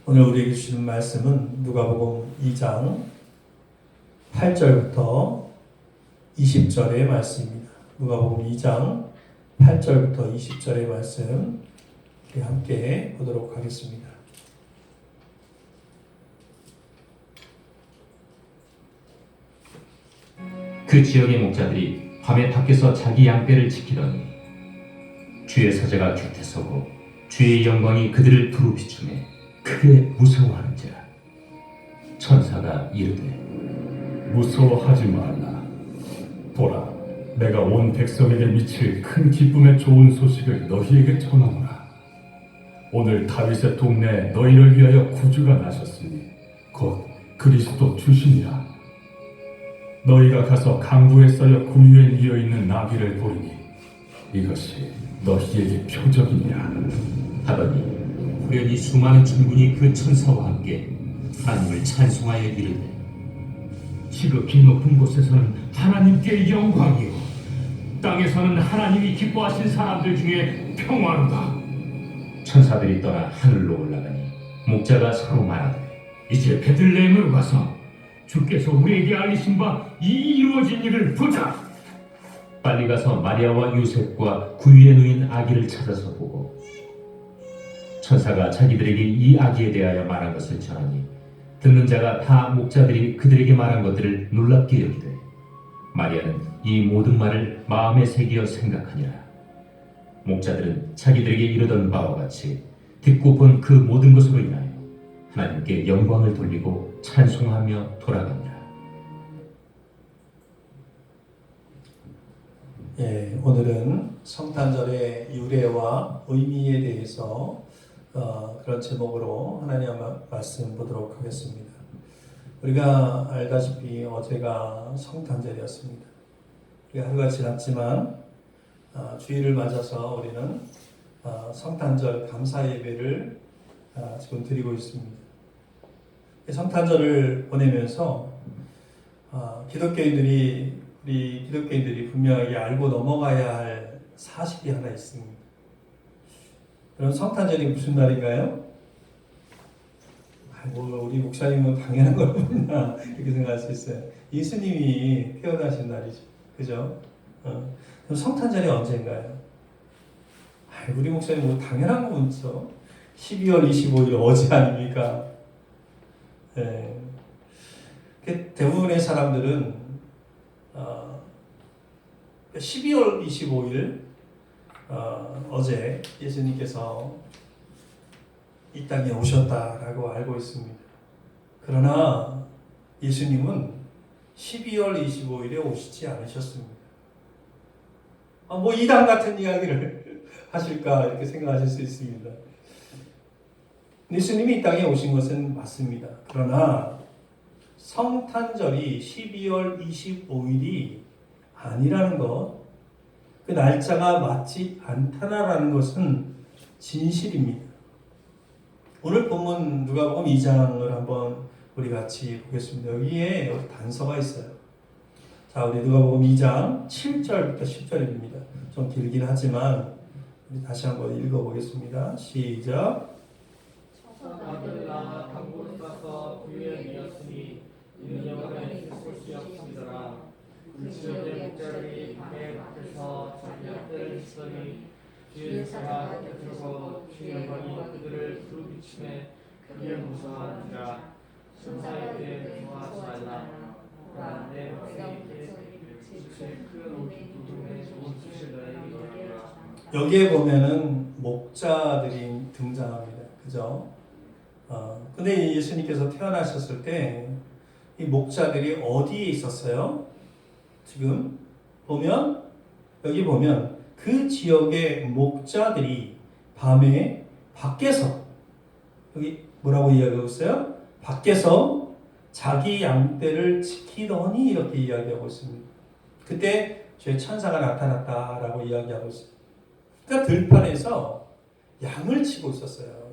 오늘 우리에게 주시는 말씀은 누가복음 2장 8절부터 20절의 말씀입니다. 누가복음 2장 8절부터 20절의 말씀 함께 보도록 하겠습니다. 그 지역의 목자들이 밤에 밖에서 자기 양떼를 지키더니 주의 사자가 곁에 서고 주의 영광이 그들을 두루 비추매 크게 무서워하는지라. 천사가 이르되 무서워하지 말라. 보라, 내가 온 백성에게 미칠 큰 기쁨의 좋은 소식을 너희에게 전하노라. 오늘 다윗의 동네에 너희를 위하여 구주가 나셨으니 곧 그리스도 주시니라. 너희가 가서 강부에 쌓여 구유에 이어 있는 나귀를 보리니 이것이 너희에게 표적이니라 하더니 후련히 수많은 천군이 그 천사와 함께 하나님을 찬송하여 이르되 지극히 높은 곳에서는 하나님께 영광이요 땅에서는 하나님이 기뻐하신 사람들 중에 평화로다. 천사들이 떠나 하늘로 올라가니 목자가 서로 말하되 이제 베들레헴으로 가서 주께서 우리에게 알리신 바 이 이루어진 일을 보자. 빨리 가서 마리아와 요셉과 구유에 누인 아기를 찾아서 보고 천사가 자기들에게 이 아기에 대하여 말한 것을 전하니 듣는 자가 다 목자들이 그들에게 말한 것들을 놀랍게 여기되 마리아는 이 모든 말을 마음에 새기어 생각하니라. 목자들은 자기들에게 이르던 바와 같이 듣고 본 그 모든 것으로 인하여 하나님께 영광을 돌리고 찬송하며 돌아갑니다. 오늘은 성탄절의 유래와 의미에 대해서 그런 제목으로 하나님의 말씀 보도록 하겠습니다. 우리가 알다시피 어제가 성탄절이었습니다. 우리가 하루가 지났지만 주일을 맞아서 우리는 성탄절 감사 예배를 지금 드리고 있습니다. 성탄절을 보내면서 우리 기독교인들이 분명하게 알고 넘어가야 할 사실이 하나 있습니다. 그럼 성탄절이 무슨 날인가요? 우리 목사님은 당연한 거구나 이렇게 생각할 수 있어요. 예수님이 태어나신 날이죠. 그죠? 그럼 성탄절이 언제인가요? 우리 목사님 뭐 당연한 거 묻죠. 12월 25일 어제 아닙니까? 네. 대부분의 사람들은 12월 25일 어제 예수님께서 이 땅에 오셨다라고 알고 있습니다. 그러나 예수님은 12월 25일에 오시지 않으셨습니다. 뭐 이단 같은 이야기를 하실까 이렇게 생각하실 수 있습니다. 예수님이 이 땅에 오신 것은 맞습니다. 그러나 성탄절이 12월 25일이 아니라는 것, 그 날짜가 맞지 않다라는 것은 진실입니다. 오늘 본문 누가복음 2장을 한번 우리 같이 보겠습니다. 여기에 단서가 있어요. 자, 우리 누가복음 2장 7절부터 10절입니다. 좀 길긴 하지만 우리 다시 한번 읽어보겠습니다. 시작. 아들아 강보로 가서 구유에 이었으니 이는 영원히 있을 곳이 없으리라. 그 지역의 목자들이 밤에 밖에서 자기 양떼를 치더니 주의 사자가 곁에 서고 주의 영광이 그들을 두루 비추매 크게 무서워하니라. 천사에게 두려워하지 말라. 보라, 내 백성에게 미칠 큰 기쁨의 좋은 소식을 너희에게 전하노라. 여기에 보면은 목자들이 등장합니다. 그죠? 근데 예수님께서 태어나셨을 때 이 목자들이 어디에 있었어요? 지금 보면 여기 보면 그 지역의 목자들이 밤에 밖에서 여기 뭐라고 이야기하고 있어요? 밖에서 자기 양떼를 지키더니 이렇게 이야기하고 있습니다. 그때 주의 천사가 나타났다라고 이야기하고 있어요. 그러니까 들판에서 양을 치고 있었어요.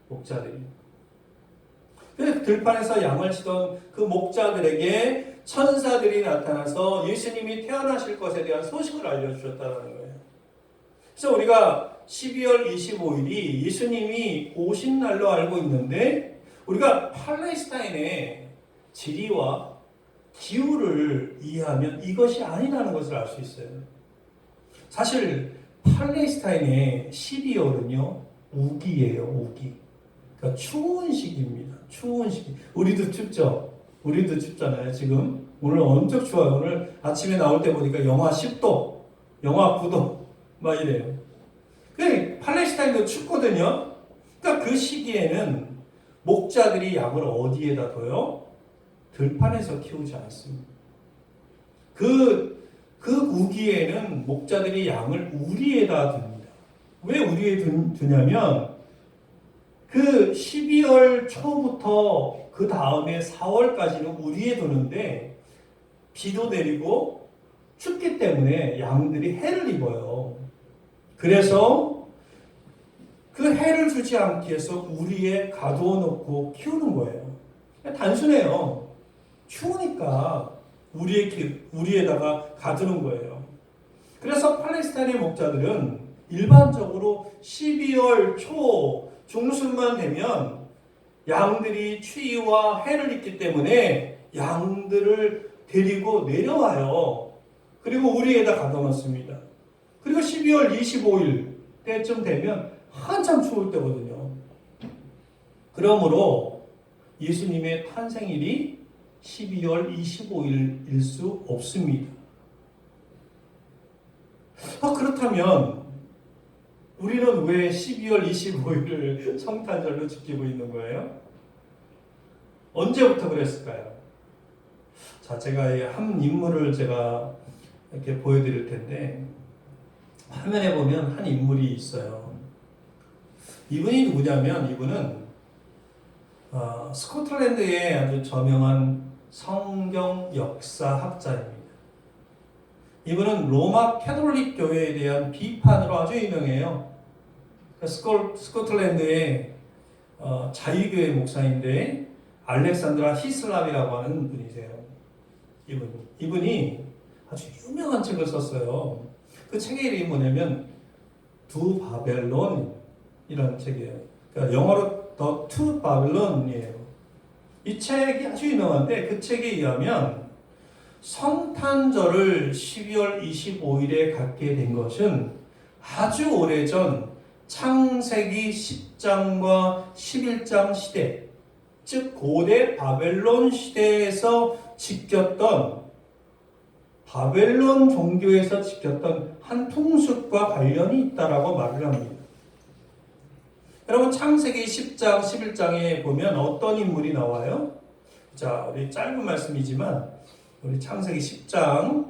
목자들이. 그래서 들판에서 양을 치던 그 목자들에게 천사들이 나타나서 예수님이 태어나실 것에 대한 소식을 알려주셨다는 거예요. 그래서 우리가 12월 25일이 예수님이 오신 날로 알고 있는데 우리가 팔레스타인의 지리와 기후를 이해하면 이것이 아니라는 것을 알 수 있어요. 사실 팔레스타인의 12월은요 우기예요. 우기. 그러니까 추운 시기입니다. 추운 시기. 우리도 춥죠? 우리도 춥잖아요. 지금 오늘 엄청 추워요. 오늘 아침에 나올 때 보니까 영하 10도, 영하 9도 막 이래요. 팔레스타인도 춥거든요. 그러니까 그 시기에는 목자들이 양을 어디에다 둬요? 들판에서 키우지 않습니다. 그 우기에는 목자들이 양을 우리에다 둡니다. 왜 우리에 두냐면 그 12월 초부터 그 다음에 4월까지는 우리에 두는데 비도 내리고 춥기 때문에 양들이 해를 입어요. 그래서 그 해를 주지 않기 위해서 우리에 가두어 놓고 키우는 거예요. 단순해요. 추우니까 우리에다가 가두는 거예요. 그래서 팔레스타인의 목자들은 일반적으로 12월 초 중순만 되면 양들이 추위와 해를 입기 때문에 양들을 데리고 내려와요. 그리고 우리에다 가둬 놓습니다. 그리고 12월 25일 때쯤 되면 한참 추울 때거든요. 그러므로 예수님의 탄생일이 12월 25일일 수 없습니다. 그렇다면 우리는 왜 12월 25일을 성탄절로 지키고 있는 거예요? 언제부터 그랬을까요? 자, 제가 한 인물을 제가 이렇게 보여드릴 텐데 화면에 보면 한 인물이 있어요. 이분이 누구냐면 이분은 스코틀랜드의 아주 저명한 성경 역사학자입니다. 이분은 로마 캐톨릭 교회에 대한 비판으로 아주 유명해요. 스코틀랜드의 자유교회 목사인데 알렉산드라 히슬랍이라고 하는 분이세요. 이분이 아주 유명한 책을 썼어요. 그 책의 이름이 뭐냐면 두 바벨론이라는 책이에요. 그러니까 영어로 더 투 바벨론이에요. 이 책이 아주 유명한데 그 책에 의하면 성탄절을 12월 25일에 갖게 된 것은 아주 오래전 창세기 10장과 11장 시대, 즉 고대 바벨론 시대에서 지켰던 바벨론 종교에서 지켰던 한 풍습과 관련이 있다라고 말을 합니다. 여러분 창세기 10장, 11장에 보면 어떤 인물이 나와요? 자, 우리 짧은 말씀이지만 우리 창세기 10장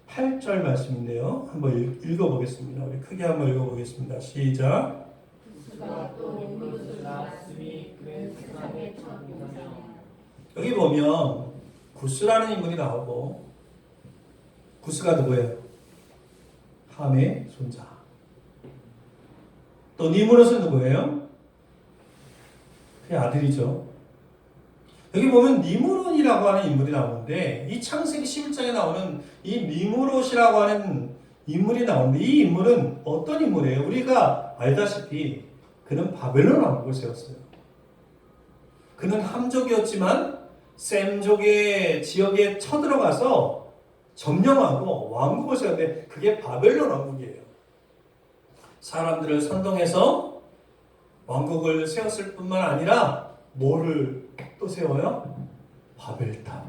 8절 말씀인데요. 한번 읽어보겠습니다. 우리 크게 한번 읽어보겠습니다. 시작. 여기 보면 구스라는 인물이 나오고 구스가 누구예요? 함의 손자. 또 니므롯은 누구예요? 그의 아들이죠. 여기 보면 니므롯이라고 하는 인물이 나오는데 이 창세기 11장에 나오는 이 니므롯이라고 하는 인물이 나오는데 이 인물은 어떤 인물이에요? 우리가 알다시피 그는 바벨론 왕국을 세웠어요. 그는 함족이었지만 셈족의 지역에 쳐들어가서 점령하고 왕국을 세웠는데 그게 바벨론 왕국이에요. 사람들을 선동해서 왕국을 세웠을 뿐만 아니라 뭐를 또 세워요? 바벨탑.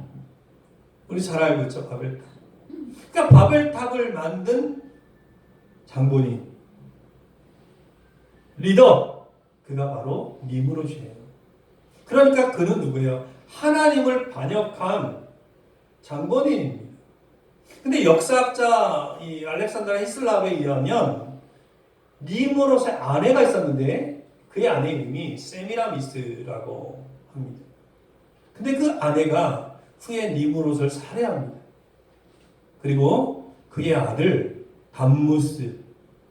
우리 잘 알고 있죠, 바벨탑. 그러니까 바벨탑을 만든 장본인, 리더, 그가 바로 니므롯이에요. 그러니까 그는 누구예요? 하나님을 반역한 장본인입니다. 근데 역사학자 이 알렉산드라 히슬랍에 의하면 니므롯의 아내가 있었는데 그의 아내 이름이 세미라미스라고 합니다. 근데 그 아내가 후에 니므롯을 살해합니다. 그리고 그의 아들 담무스,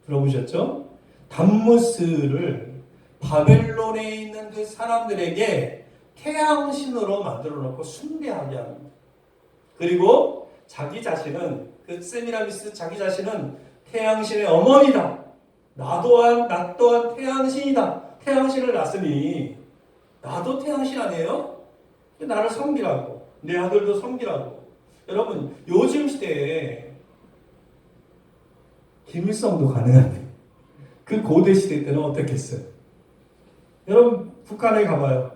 들어보셨죠? 담무스를 바벨론에 있는 그 사람들에게 태양신으로 만들어 놓고 숭배하게 합니다. 그리고 자기 자신은 그 세미라미스 자기 자신은 태양신의 어머니다 나 또한 태양신이다. 태양신을 낳았으니 나도 태양신 아니에요? 나를 섬기라고. 내 아들도 섬기라고. 여러분, 요즘 시대에 김일성도 가능한데 그 고대 시대 때는 어떻겠어요? 여러분, 북한에 가봐요.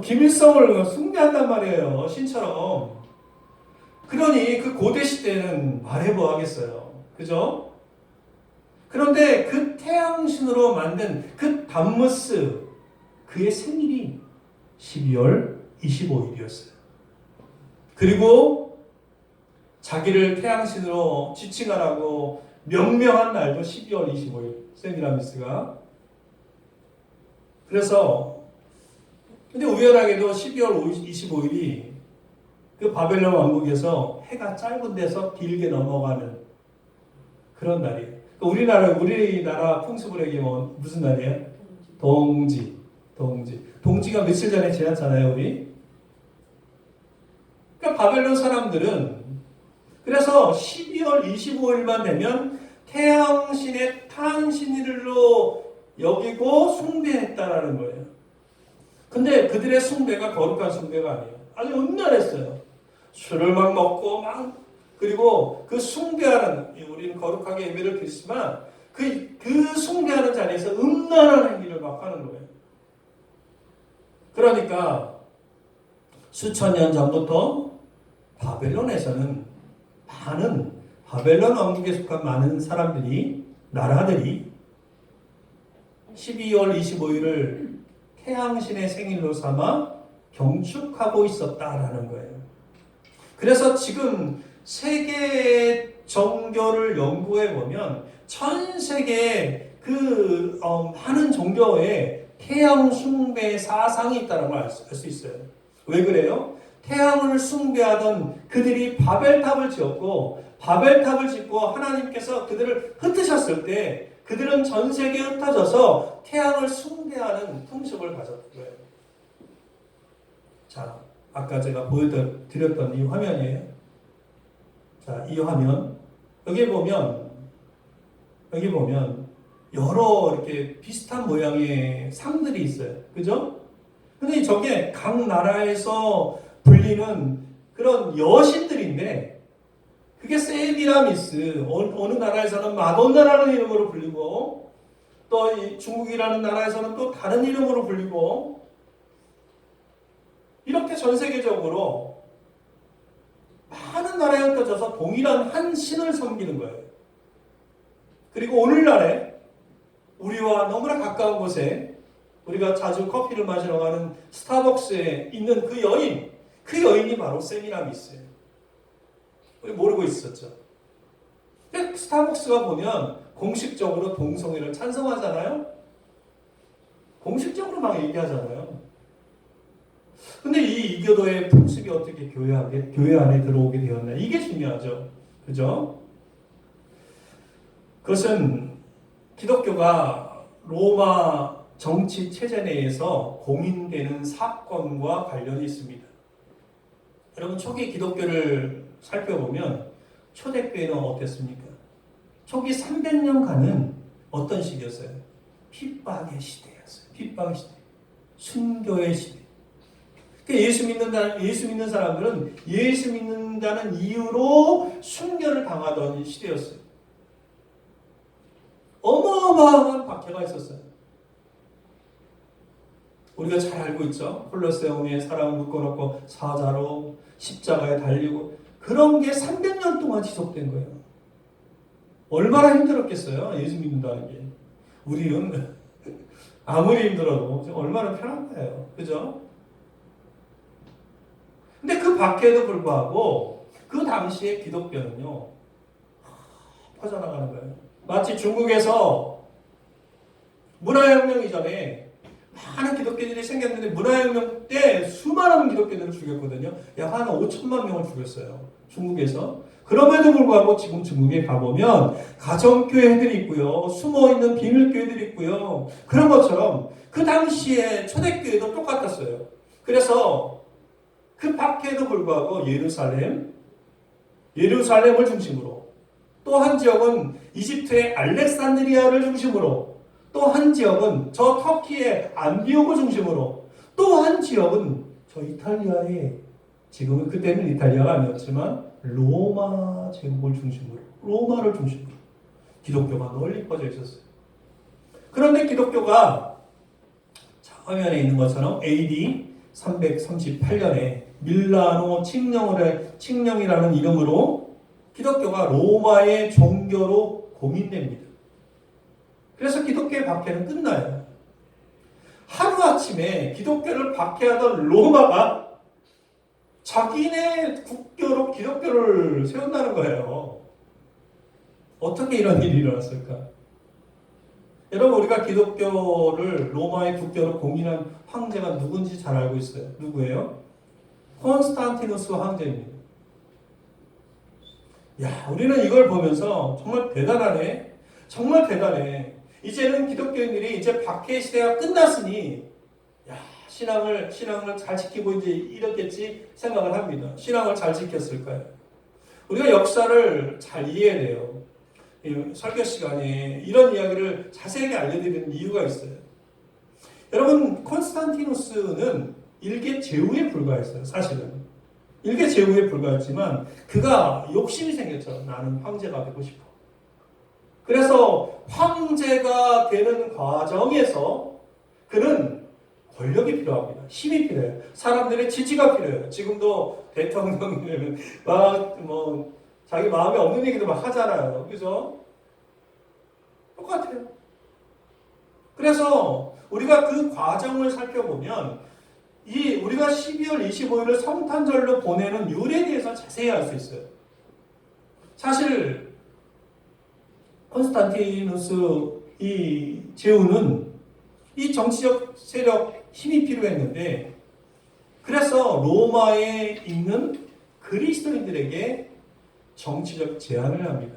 김일성을 숭배한단 말이에요. 신처럼. 그러니 그 고대 시대는 말해 뭐 하겠어요. 그죠? 그런데 그 태양신으로 만든 그 담무스, 그의 생일이 12월 25일이었어요. 그리고 자기를 태양신으로 지칭하라고 명명한 날도 12월 25일, 세미라미스가. 그래서 근데 우연하게도 12월 25일이 그 바벨론 왕국에서 해가 짧은 데서 길게 넘어가는 그런 날이에요. 우리나라 풍습을 얘기하면 무슨 날이에요? 동지가 며칠 전에 지났잖아요, 우리. 그러니까 바벨론 사람들은 그래서 12월 25일만 되면 태양신의 탄신일로 여기고 숭배했다라는 거예요. 근데 그들의 숭배가 거룩한 숭배가 아니에요. 아주 음란했어요. 술을 막 먹고 그리고 그 숭배하는, 우리는 거룩하게 예배를 드리지만 그 숭배하는 자리에서 음란한 행위를 막 하는 거예요. 그러니까 수천 년 전부터 바벨론에서는 바벨론 왕국에 속한 많은 나라들이 12월 25일을 태양신의 생일로 삼아 경축하고 있었다라는 거예요. 그래서 지금 세계 종교를 연구해 보면 전 세계에 많은 종교에 태양 숭배 사상이 있다는 걸 알 수 있어요. 왜 그래요? 태양을 숭배하던 그들이 바벨탑을 짓고 하나님께서 그들을 흩으셨을 때 그들은 전 세계에 흩어져서 태양을 숭배하는 풍습을 가졌던 거예요. 자, 아까 제가 보여드렸던 이 화면이에요. 자, 이 화면. 여기 보면 여러 이렇게 비슷한 모양의 상들이 있어요. 그죠? 근데 저게 각 나라에서 불리는 그런 여신들인데, 그게 세미라미스, 어느 나라에서는 마돈나라는 이름으로 불리고, 또 이 중국이라는 나라에서는 또 다른 이름으로 불리고, 이렇게 전 세계적으로 많은 나라에 흩어져서 동일한 한 신을 섬기는 거예요. 그리고 오늘날에 우리와 너무나 가까운 곳에 우리가 자주 커피를 마시러 가는 스타벅스에 있는 그 여인이 바로 세미라미스예요. 우리 모르고 있었죠. 근데 스타벅스가 보면 공식적으로 동성애를 찬성하잖아요. 공식적으로 막 얘기하잖아요. 근데 이 이교도의 풍습이 어떻게 교회 안에 들어오게 되었나? 이게 중요하죠. 그죠? 그것은 기독교가 로마 정치 체제 내에서 공인되는 사건과 관련이 있습니다. 여러분, 초기 기독교를 살펴보면 초대교회는 어땠습니까? 초기 300년간은 어떤 시기였어요? 핍박의 시대였어요. 핍박의 시대. 순교의 시대. 예수 믿는 사람들은 예수 믿는다는 이유로 순교를 당하던 시대였어요. 어마어마한 박해가 있었어요. 우리가 잘 알고 있죠. 콜로세움에 사람을 묶어놓고 사자로 십자가에 달리고, 그런 게 300년 동안 지속된 거예요. 얼마나 힘들었겠어요, 예수 믿는다는 게. 우리는 아무리 힘들어도 얼마나 편한 거예요. 그죠? 근데 그 밖에도 불구하고 그 당시에 기독교는요, 퍼져나가는 거예요. 마치 중국에서 문화혁명 이전에 많은 기독교인들이 생겼는데, 문화혁명 때 수많은 기독교인들을 죽였거든요. 약 한 5천만 명을 죽였어요, 중국에서. 그럼에도 불구하고 지금 중국에 가보면 가정교회들이 있고요, 숨어있는 비밀교회들이 있고요. 그런 것처럼 그 당시에 초대교회도 똑같았어요. 그래서 그 밖에도 불구하고 예루살렘을 중심으로, 또 한 지역은 이집트의 알렉산드리아를 중심으로, 또 한 지역은 저 터키의 안디옥을 중심으로, 또 한 지역은 저 이탈리아의, 지금은 그때는 이탈리아가 아니었지만 로마 제국을 중심으로, 로마를 중심으로 기독교가 널리 퍼져 있었어요. 그런데 기독교가 화면에 있는 것처럼 AD 338년에 밀라노 칙령이라는 이름으로 기독교가 로마의 종교로 공인됩니다. 그래서 기독교의 박해는 끝나요. 하루아침에 기독교를 박해하던 로마가 자기네 국교로 기독교를 세운다는 거예요. 어떻게 이런 일이 일어났을까? 여러분, 우리가 기독교를 로마의 국교로 공인한 황제가 누군지 잘 알고 있어요. 누구예요? 콘스탄티누스 황제입니다. 야, 우리는 이걸 보면서 정말 대단하네. 정말 대단해. 이제는 기독교인들이 이제 박해 시대가 끝났으니, 야, 신앙을 잘 지키고 이제 이렇겠지 생각을 합니다. 신앙을 잘 지켰을까요? 우리가 역사를 잘 이해해야 돼요. 이 설교 시간에 이런 이야기를 자세하게 알려드리는 이유가 있어요. 여러분, 콘스탄티누스는 일개 제후에 불과했어요. 사실은 일개 제후에 불과했지만 그가 욕심이 생겼죠. 나는 황제가 되고 싶어. 그래서 황제가 되는 과정에서 그는 권력이 필요합니다. 힘이 필요해요. 사람들의 지지가 필요해요. 지금도 대통령이면 막 자기 마음에 없는 얘기도 막 하잖아요. 그죠? 똑같아요. 그래서 우리가 그 과정을 살펴보면 우리가 12월 25일을 성탄절로 보내는 유래에 대해서 자세히 알 수 있어요. 사실 콘스탄티누스 이 제후는 이 정치적 세력 힘이 필요했는데, 그래서 로마에 있는 그리스도인들에게 정치적 제안을 합니다.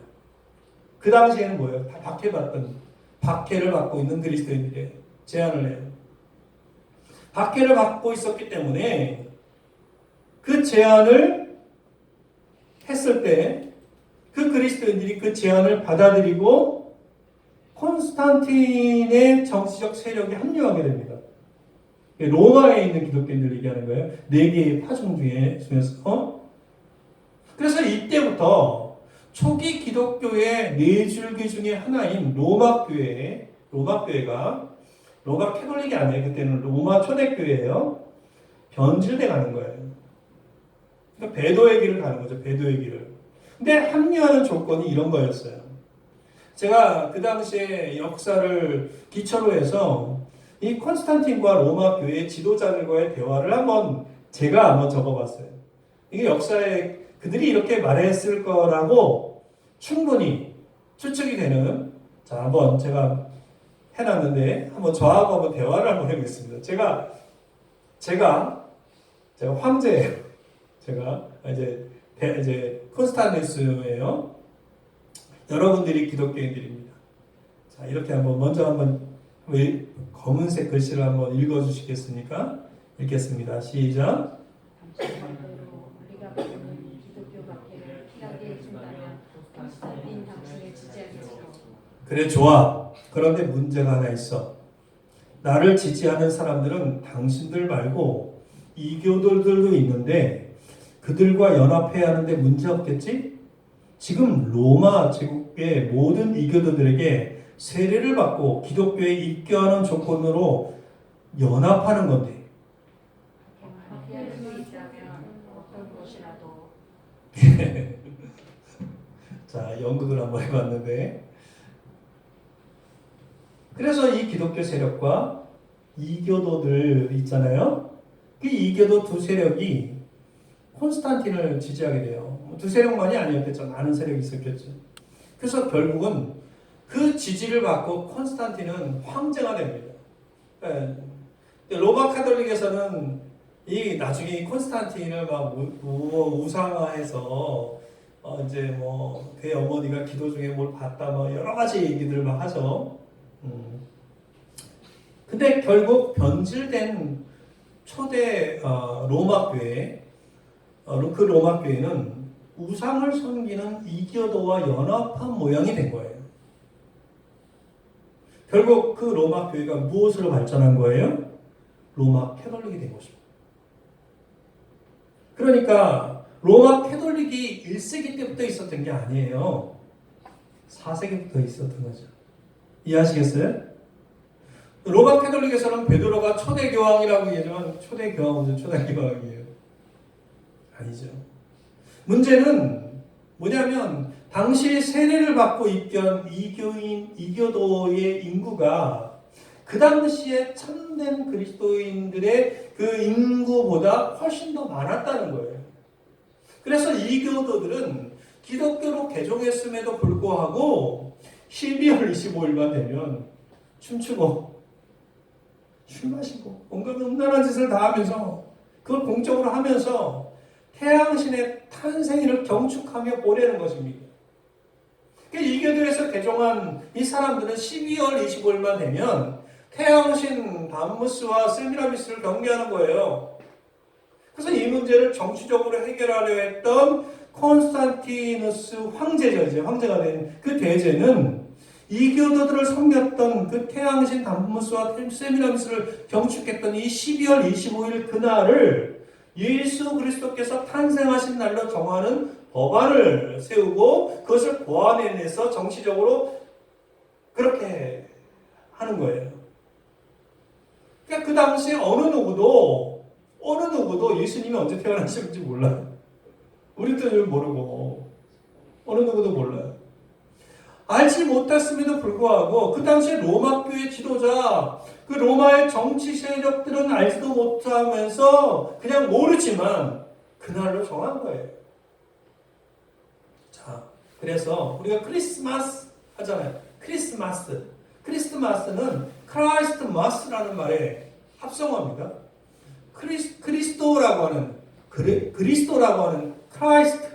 그 당시에는 뭐예요? 다 박해를 받고 있는 그리스도인들에게 제안을 해요. 박해를 받고 있었기 때문에 그 제안을 했을 때 그 그리스도인들이 그 제안을 받아들이고 콘스탄틴의 정치적 세력에 합류하게 됩니다. 로마에 있는 기독교인들 얘기하는 거예요. 4개의 파종 중에서. 그래서 이때부터 초기 기독교의 4줄기 중에 하나인 로마 캐톨릭이 아니에요. 그때는 로마 초대교회예요. 변질돼 가는 거예요. 그러니까 배도의 길을 가는 거죠. 배도의 길을. 근데 합류하는 조건이 이런 거였어요. 제가 그 당시에 역사를 기초로 해서 이 콘스탄틴과 로마 교회 지도자들과의 대화를 제가 한번 적어봤어요. 이게 역사에 그들이 이렇게 말했을 거라고 충분히 추측이 되는, 자, 한번 제가 해놨는데 한번 저하고 한번 대화를 한번 해보겠습니다. 제가 황제예요. 제가 이제 콘스탄티누스예요. 여러분들이 기독교인들입니다. 자, 이렇게 한번 검은색 글씨를 한번 읽어주시겠습니까? 읽겠습니다. 시작. 우리가 보는 기독교 박해를 피하게 해준다면 콘스탄틴 당신을 지지하겠지요. 그래, 좋아. 그런데 문제가 하나 있어. 나를 지지하는 사람들은 당신들 말고 이교도들도 있는데 그들과 연합해야 하는데 문제 없겠지? 지금 로마 제국의 모든 이교도들에게 세례를 받고 기독교에 입교하는 조건으로 연합하는 건데. 피할 수 있다면 어떤 것이라도. 자, 연극을 한번 해봤는데, 그래서 이 기독교 세력과 이교도들 있잖아요. 그 이교도 두 세력이 콘스탄틴을 지지하게 돼요. 두 세력만이 아니었겠죠. 많은 세력이 있었겠죠. 그래서 결국은 그 지지를 받고 콘스탄틴은 황제가 됩니다. 로마 카톨릭에서는 나중에 콘스탄틴을 막 우상화해서 이제 그의 어머니가 기도 중에 뭘 봤다 여러 가지 얘기들을 막 하죠. 근데 결국 변질된 초대 로마 교회, 그 로마 교회는 우상을 섬기는 이교도와 연합한 모양이 된 거예요. 결국 그 로마 교회가 무엇으로 발전한 거예요? 로마 캐톨릭이 된 것입니다. 그러니까 로마 캐톨릭이 1세기 때부터 있었던 게 아니에요. 4세기부터 있었던 거죠. 이해하시겠어요? 로마 캐톨릭에서는 베드로가 초대 교황이라고 얘기하지만 초대 교황은 초대 교황이에요. 아니죠. 문제는 뭐냐면 당시 세례를 받고 있던 이교도의 인구가 그 당시에 참된 그리스도인들의 그 인구보다 훨씬 더 많았다는 거예요. 그래서 이교도들은 기독교로 개종했음에도 불구하고 12월 25일만 되면 춤추고 술 마시고 온갖 음란한 짓을 다 하면서 그걸 공적으로 하면서 태양신의 탄생일을 경축하며 보내는 것입니다. 이교도에서 개종한 이 사람들은 12월 25일만 되면 태양신 담무스와 세미라미스를 경배하는 거예요. 그래서 이 문제를 정치적으로 해결하려 했던 콘스탄티누스 황제죠. 이제 황제가 된 그 대제는 이교도들을 섬겼던 그 태양신 담무스와 세미라미스를 경축했던 이 12월 25일 그날을 예수 그리스도께서 탄생하신 날로 정하는 법안을 세우고 그것을 보완해내서 정치적으로 그렇게 하는 거예요. 그러니까 그 당시에 어느 누구도 예수님이 언제 태어나셨는지 몰라요. 우리도 모르고 어느 누구도 몰라요. 알지 못했음에도 불구하고 그 당시에 로마 교회 지도자, 그 로마의 정치 세력들은 알지도 못하면서 그냥 모르지만 그날로 정한 거예요. 자, 그래서 우리가 크리스마스 하잖아요. 크리스마스는 크라이스트 마스라는 말의 합성어입니다. 그리스도라고 하는 크라이스트,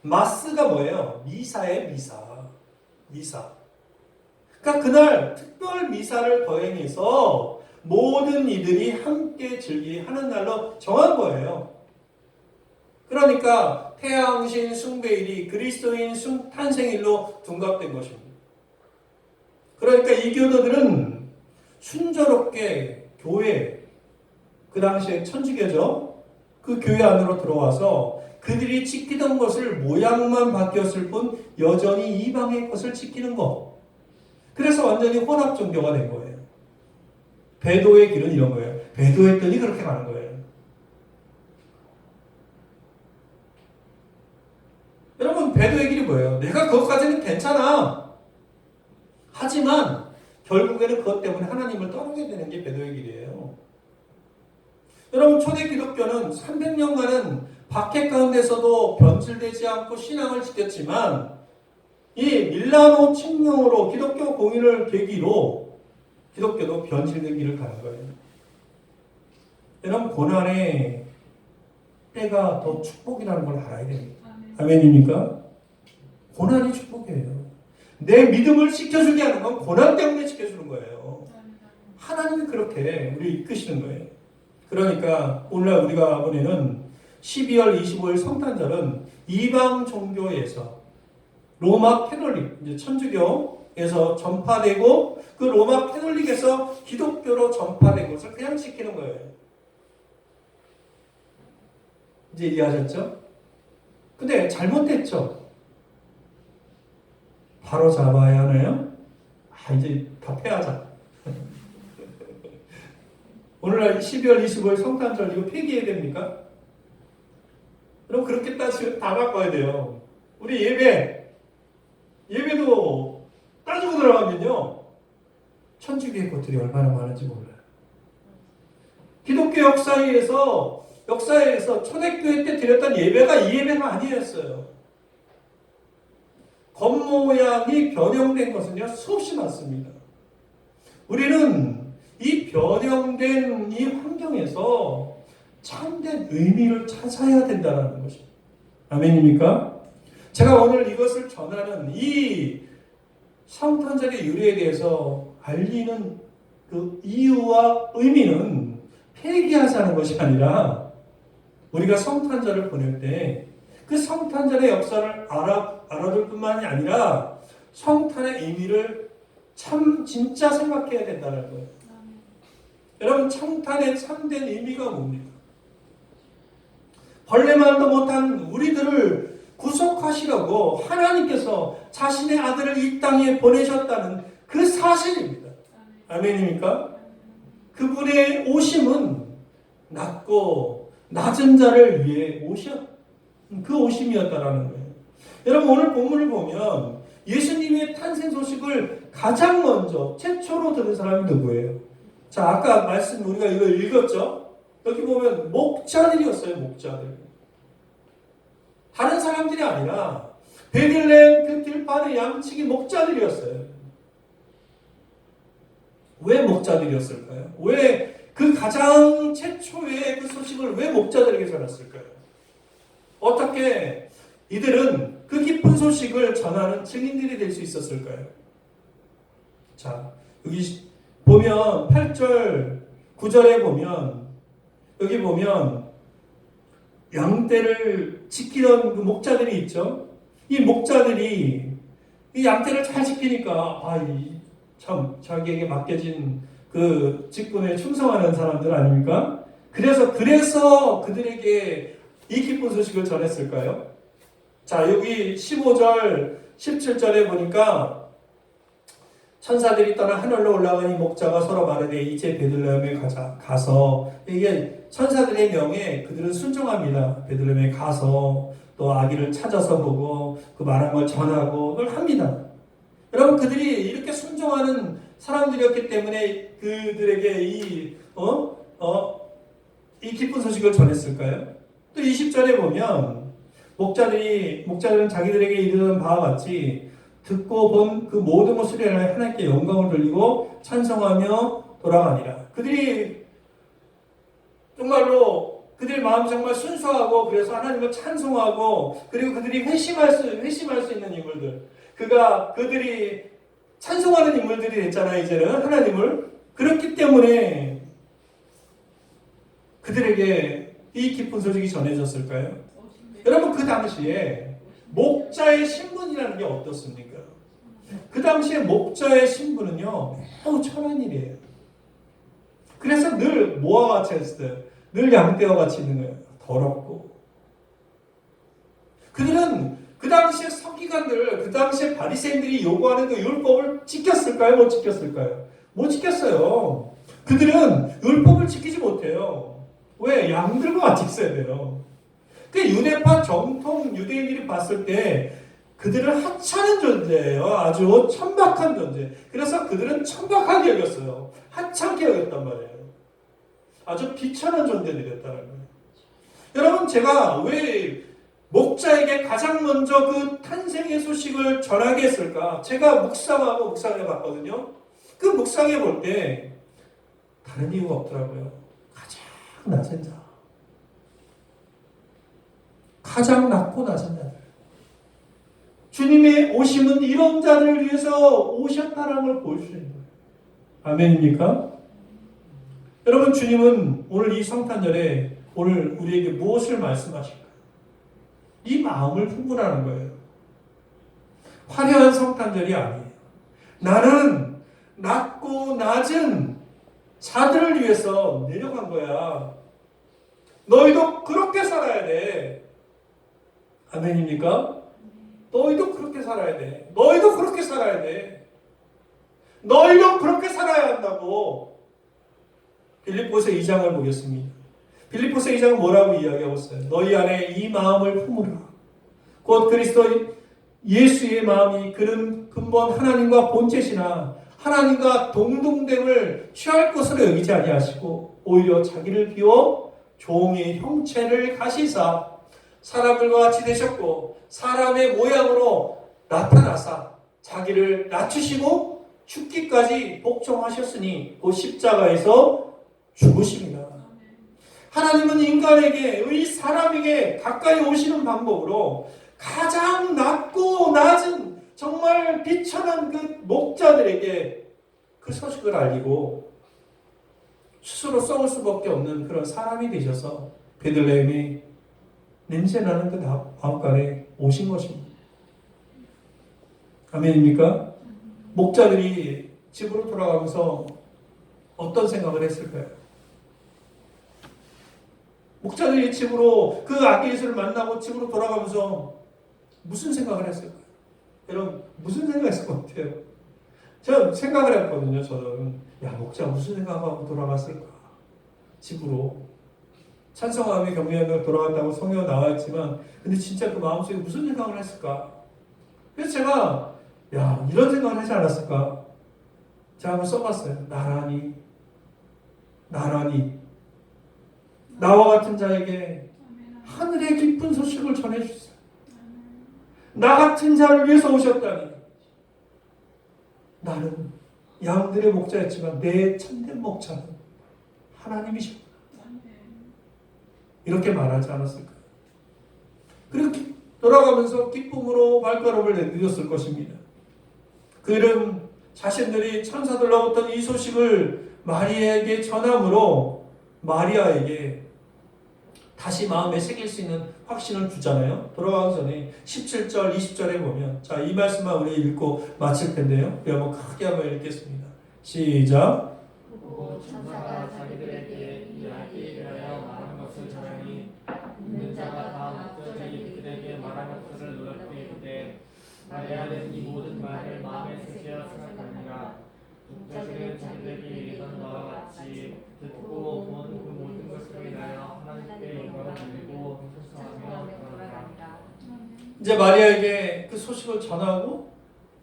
마스가 뭐예요? 미사의 미사. 그러니까 그날 특별 미사를 거행해서 모든 이들이 함께 즐기하는 날로 정한 거예요. 그러니까 태양신 숭배일이 그리스도인 탄생일로 둔갑된 것입니다. 그러니까 이 교도들은 순조롭게 교회, 그 당시에 천주교죠. 그 교회 안으로 들어와서 그들이 지키던 것을 모양만 바뀌었을 뿐 여전히 이방의 것을 지키는 것. 그래서 완전히 혼합 종교가 된 거예요. 배도의 길은 이런 거예요. 배도했더니 그렇게 가는 거예요. 여러분, 배도의 길이 뭐예요? 내가 그것까지는 괜찮아. 하지만 결국에는 그것 때문에 하나님을 떠나게 되는 게 배도의 길이에요. 여러분, 초대 기독교는 300년간은 박해 가운데서도 변질되지 않고 신앙을 지켰지만 이 밀라노 칙령으로 기독교 공인을 계기로 기독교도 변질된 길을 가는 거예요. 여러분, 고난의 때가 더 축복이라는 걸 알아야 됩니다. 아멘입니까? 고난이 축복이에요. 내 믿음을 지켜주게 하는 건 고난 때문에 지켜주는 거예요. 하나님이 그렇게 우리 이끄시는 거예요. 그러니까 오늘날 우리가 보내는 12월 25일 성탄절은 이방 종교에서 로마 캐톨릭, 이제 천주교에서 전파되고 그 로마 캐톨릭에서 기독교로 전파된 것을 그냥 지키는 거예요. 이제 이해하셨죠? 근데 잘못됐죠? 바로 잡아야 하나요? 이제 답해하자. 오늘날 12월 25일 성탄절 이거 폐기해야 됩니까? 그럼 그렇게 따지면 다 바꿔야 돼요. 우리 예배도 따지고 들어가면요. 천주교의 것들이 얼마나 많은지 몰라요. 기독교 역사에서 초대교회 때 드렸던 예배가 이 예배가 아니었어요. 겉모양이 변형된 것은요, 수없이 많습니다. 우리는 이 변형된 이 환경에서 참된 의미를 찾아야 된다는 것입니다. 아멘입니까? 제가 오늘 이것을 전하는 이 성탄절의 유래에 대해서 알리는 그 이유와 의미는 폐기하자는 것이 아니라 우리가 성탄절을 보낼 때 그 성탄절의 역사를 알아둘 뿐만이 아니라 성탄의 의미를 진짜 생각해야 된다는 거예요. 여러분, 성탄의 참된 의미가 뭡니까? 벌레만도 못한 우리들을 구속하시려고 하나님께서 자신의 아들을 이 땅에 보내셨다는 그 사실입니다. 아멘입니까? 그분의 오심은 낮고 낮은 자를 위해 그 오심이었다라는 거예요. 여러분, 오늘 본문을 보면 예수님의 탄생 소식을 가장 먼저 최초로 들은 사람이 누구예요? 자, 아까 우리가 이거 읽었죠? 여기 보면 목자들이었어요. 목자들. 다른 사람들이 아니라 베들레헴 그 들판의 양치기 목자들이었어요. 왜 목자들이었을까요? 왜 그 가장 최초의 그 소식을 왜 목자들에게 전했을까요? 어떻게 이들은 그 기쁜 소식을 전하는 증인들이 될 수 있었을까요? 자, 여기 보면 8절, 9절에 보면 여기 보면 양떼를 지키던 그 목자들이 있죠. 이 목자들이 이 양떼를 잘 지키니까 참 자기에게 맡겨진 그 직분에 충성하는 사람들 아닙니까? 그래서 그들에게 이 기쁜 소식을 전했을까요? 자, 여기 15절, 17절에 보니까 천사들이 떠나 하늘로 올라가니 목자가 서로 말하되 이제 베들레헴에 가서 이게 천사들의 명에 그들은 순종합니다. 베들레헴에 가서 또 아기를 찾아서 보고 그 말한 걸 전하고 그걸 합니다. 여러분, 그들이 이렇게 순종하는 사람들이었기 때문에 그들에게 이 기쁜 소식을 전했을까요? 또 20절에 보면 목자들은 자기들에게 이르는 바와 같이 듣고 본 그 모든 것을 인하여 하나님께 영광을 돌리고 찬송하며 돌아가니라. 그들이 정말로 그들 마음이 정말 순수하고 그래서 하나님을 찬송하고 그리고 그들이 회심할 수 있는 인물들. 그들이 찬송하는 인물들이 됐잖아요. 이제는 하나님을. 그렇기 때문에 그들에게 이 기쁜 소식이 전해졌을까요? 여러분, 그 당시에 목자의 신분이라는 게 어떻습니까? 그 당시에 목자의 신분은요, 매우 천한 일이에요. 그래서 늘 뭐와 같이 했어요? 늘 양떼와 같이 있는 거예요. 더럽고. 그들은 그 당시에 서기관들, 그 당시에 바리새인들이 요구하는 그 율법을 지켰을까요? 못 지켰을까요? 못 지켰어요. 그들은 율법을 지키지 못해요. 왜? 양들과 같이 있어야 돼요. 그 유대파 정통 유대인들이 봤을 때 그들을 하찮은 존재예요. 아주 천박한 존재. 그래서 그들은 천박하게 여겼어요. 하찮게 여겼단 말이에요. 아주 비천한 존재들이었다는 거예요. 여러분, 제가 왜 목자에게 가장 먼저 그 탄생의 소식을 전하게 했을까? 제가 묵상해 봤거든요. 그 묵상해 볼 때 다른 이유가 없더라고요. 가장 낮은 자. 가장 낮고 낮은 자들. 주님의 오심은 이런 자들을 위해서 오셨다는 걸 보여주는 거예요. 아멘입니까? 여러분, 주님은 오늘 이 성탄절에 오늘 우리에게 무엇을 말씀하실까요? 이 마음을 품으라는 거예요. 화려한 성탄절이 아니에요. 나는 낮고 낮은 자들을 위해서 내려간 거야. 너희도 그렇게 살아야 돼. 아멘입니까? 너희도 그렇게 살아야 돼. 너희도 그렇게 살아야 돼. 너희도 그렇게 살아야 한다고. 빌립보서 2장을 보겠습니다. 빌립보서 2장은 뭐라고 이야기하고 있어요? 너희 안에 이 마음을 품으라. 곧 그리스도 예수의 마음이 그는 근본 하나님과 본체시나 하나님과 동등됨을 취할 것으로 여기지 아니하시고 오히려 자기를 비워 종의 형체를 가시사 사람들과 같이 되셨고 사람의 모양으로 나타나사 자기를 낮추시고 죽기까지 복종하셨으니 그 십자가에서 죽으십니다. 하나님은 인간에게, 이 사람에게 가까이 오시는 방법으로 가장 낮고 낮은 정말 비천한 그 목자들에게 그 소식을 알리고 스스로 썩을 수밖에 없는 그런 사람이 되셔서 베들레헴에 냄새나는 그 마음간에 오신 것입니다. 아멘입니까? 목자들이 집으로 돌아가면서 어떤 생각을 했을까요? 목자들이 집으로 그 아기 예수를 만나고 집으로 돌아가면서 무슨 생각을 했을까요? 여러분 무슨 생각했을 것 같아요? 제가 생각을 했거든요. 저는 목자 무슨 생각하고 돌아갔을까? 집으로 찬송하며 경배하며 돌아갔다고 성경 나와 있지만 근데 진짜 그 마음속에 무슨 생각을 했을까? 그래서 제가 이런 생각을 하지 않았을까? 제가 한번 써봤어요. 나란히 나와 같은 자에게 하늘의 기쁜 소식을 전해주세요. 나 같은 자를 위해서 오셨다니. 나는 양들의 목자였지만 내 참된 목자는 하나님이셨다. 이렇게 말하지 않았을까요? 그리고 돌아가면서 기쁨으로 발걸음을 내디뎠을 것입니다. 그들은 자신들이 천사들로부터 이 소식을 마리아에게 전함으로 마리아에게 다시 마음에 새길 수 있는 확신을 주잖아요. 돌아가기 전에 17절, 20절에 보면 이 말씀만 우리 읽고 마칠 텐데요. 우리 한번 크게 한번 읽겠습니다. 시작. 그리고 천사가 자기들에게 이 아기에 대하여 말한 것을 전하니 믿는 자가 다 목자들이 그들에게 말한 것을 놀랍게 이르되 마리아는 이 모든 말을 마음에 새겨 생각하니라. 목자들은 자기들에게 이르던 바와 같이 듣고 본 그 모든 것으로 인하여 하나님께 영광을 돌리고 찬송하며 돌아가니라. 이제 마리아에게 그 소식을 전하고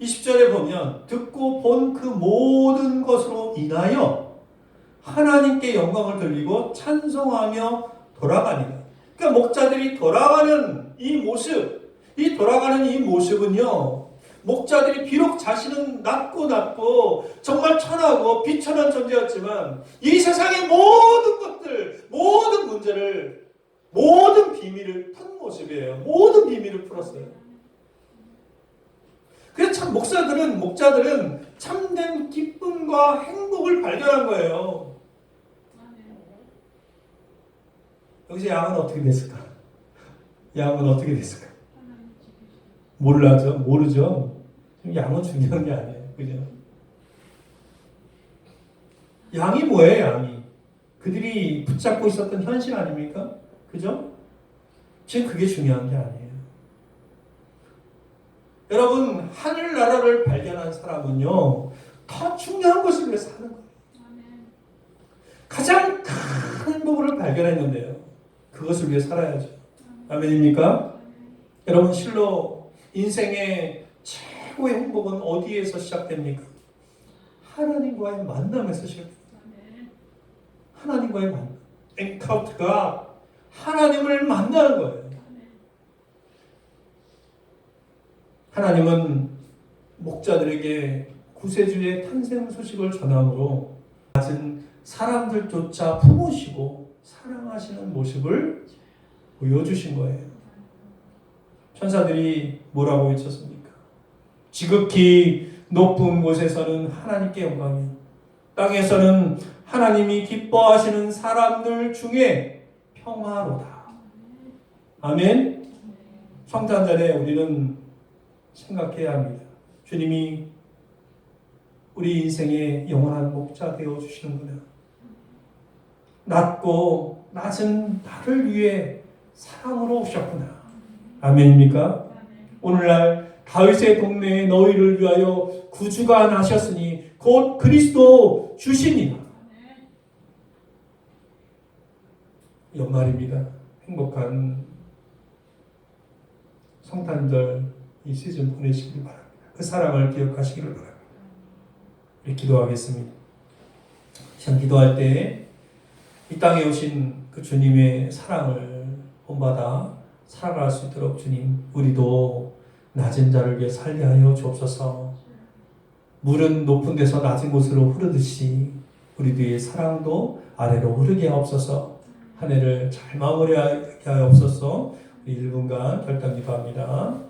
20절에 보면 듣고 본 그 모든 것으로 인하여 하나님께 영광을 돌리고 찬송하며 돌아가니라. 그러니까 목자들이 돌아가는 이 모습은요. 목자들이 비록 자신은 낮고 정말 천하고 비천한 존재였지만 이 세상의 모든 것들, 모든 문제를, 모든 비밀을 푼 모습이에요. 모든 비밀을 풀었어요. 그래서 참 목자들은 참된 기쁨과 행복을 발견한 거예요. 여기서 양은 어떻게 됐을까? 모르죠. 양은 중요한 게 아니에요. 그죠? 양이 뭐예요, 양이? 그들이 붙잡고 있었던 현실 아닙니까? 그죠? 지금 그게 중요한 게 아니에요. 여러분, 하늘나라를 발견한 사람은요, 더 중요한 것을 위해서 사는 거예요. 가장 큰 행복을 발견했는데요. 그것을 위해 살아야죠. 아멘입니까? 여러분, 실로 인생의 최고의 행복은 어디에서 시작됩니까? 하나님과의 만남에서 시작됩니다. 하나님과의 만남. encounter가 하나님을 만나는 거예요. 하나님은 목자들에게 구세주의 탄생 소식을 전함으로 낮은 사람들조차 품으시고 사랑하시는 모습을 보여주신 거예요. 천사들이 뭐라고 외쳤습니까? 지극히 높은 곳에서는 하나님께 영광이요, 땅에서는 하나님이 기뻐하시는 사람들 중에 평화로다. 아멘. 성탄 전에 우리는 생각해야 합니다. 주님이 우리 인생의 영원한 목자 되어 주시는구나. 낮은 나를 위해 사랑으로 오셨구나. 아멘입니까? 오늘날 다윗의 동네에 너희를 위하여 구주가 나셨으니 곧 그리스도 주시니라. 연말입니다. 행복한 성탄절 이 시즌 보내시길 바랍니다. 그 사랑을 기억하시기를 바랍니다. 우리 기도하겠습니다. 참 기도할 때 이 땅에 오신 그 주님의 사랑을 본받아 살아갈 수 있도록 주님, 우리도 낮은 자를 위해 살게 하여 주옵소서. 물은 높은 데서 낮은 곳으로 흐르듯이 우리들의 사랑도 아래로 흐르게 하옵소서. 한 해를 잘 마무리하게 하옵소서. 우리 1분간 결단 기도합니다.